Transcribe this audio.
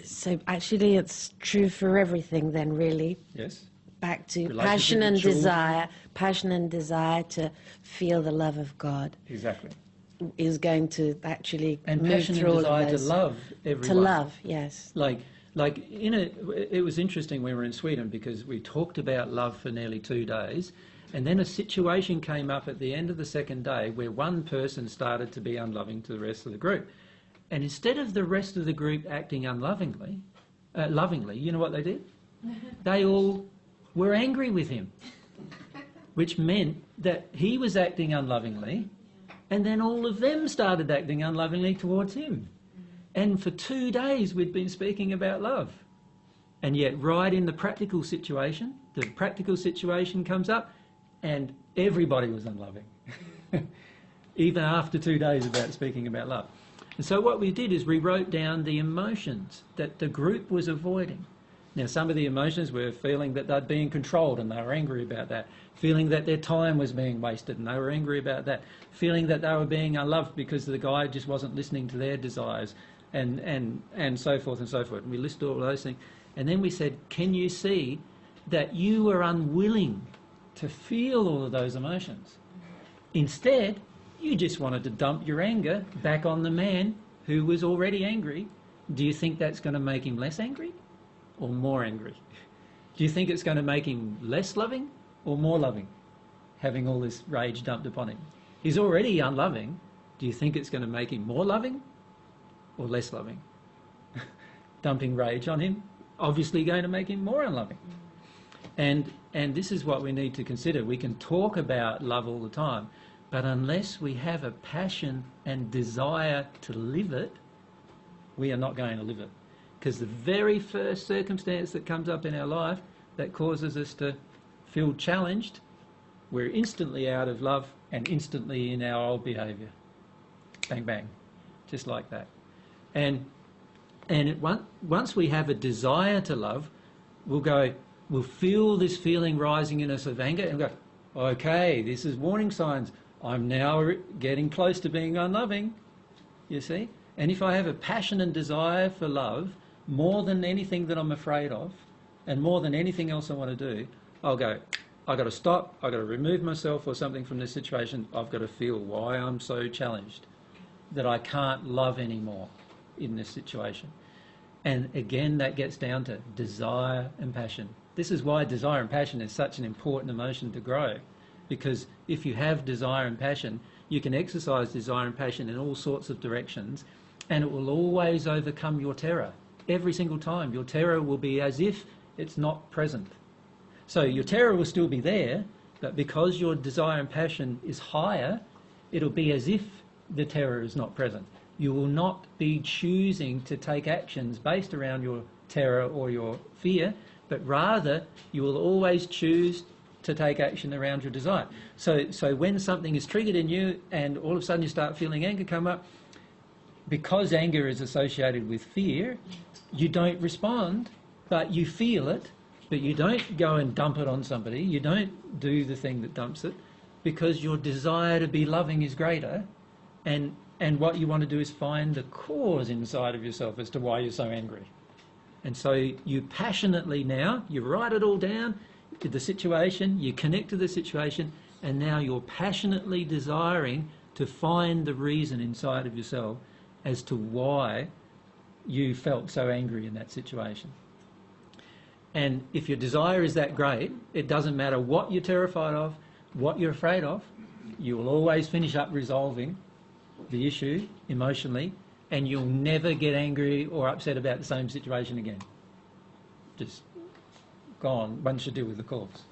So actually it's true for everything then, really. Yes. Back to Relationship passion with and children. desire to feel the love of God Exactly. is going to actually And move passion through and all desire of to those. love everyone. To love, yes. It was interesting when we were in Sweden because we talked about love for nearly 2 days, and then a situation came up at the end of the second day where one person started to be unloving to the rest of the group. And instead of the rest of the group acting lovingly, you know what they did? They all were angry with him, which meant that he was acting unlovingly, and then all of them started acting unlovingly towards him. And for 2 days we'd been speaking about love. And yet right in the practical situation comes up and everybody was unloving. Even after 2 days about speaking about love. And so what we did is we wrote down the emotions that the group was avoiding. Now, some of the emotions were feeling that they'd been controlled and they were angry about that. Feeling that their time was being wasted and they were angry about that. Feeling that they were being unloved because the guy just wasn't listening to their desires and so forth and so forth. And we listed all those things. And then we said, can you see that you were unwilling to feel all of those emotions? Instead, you just wanted to dump your anger back on the man who was already angry. Do you think that's going to make him less angry or more angry? Do you think it's going to make him less loving or more loving, having all this rage dumped upon him? He's already unloving. Do you think it's going to make him more loving or less loving? Dumping rage on him, obviously going to make him more unloving. And this is what we need to consider. We can talk about love all the time, but unless we have a passion and desire to live it, we are not going to live it. Because the very first circumstance that comes up in our life that causes us to feel challenged, we're instantly out of love and instantly in our old behaviour. Bang, bang. Just like that. And once we have a desire to love, we'll feel this feeling rising in us of anger and go, okay, this is warning signs. I'm now getting close to being unloving, you see? And if I have a passion and desire for love, more than anything that I'm afraid of, and more than anything else I want to do, I'll go, I've got to stop, I've got to remove myself or something from this situation. I've got to feel why I'm so challenged, that I can't love anymore in this situation. And again, that gets down to desire and passion. This is why desire and passion is such an important emotion to grow. Because if you have desire and passion, you can exercise desire and passion in all sorts of directions, and it will always overcome your terror. Every single time, your terror will be as if it's not present. So your terror will still be there, but because your desire and passion is higher, it'll be as if the terror is not present. You will not be choosing to take actions based around your terror or your fear, but rather you will always choose to take action around your desire. So when something is triggered in you and all of a sudden you start feeling anger come up, because anger is associated with fear, you don't respond, but you feel it, but you don't go and dump it on somebody. You don't do the thing that dumps it, because your desire to be loving is greater, and what you want to do is find the cause inside of yourself as to why you're so angry. And so you passionately now, you write it all down, to the situation, you connect to the situation, and now you're passionately desiring to find the reason inside of yourself as to why you felt so angry in that situation. And if your desire is that great, it doesn't matter what you're terrified of, what you're afraid of, you will always finish up resolving the issue emotionally, and you'll never get angry or upset about the same situation again. Just gone once you deal with the cause.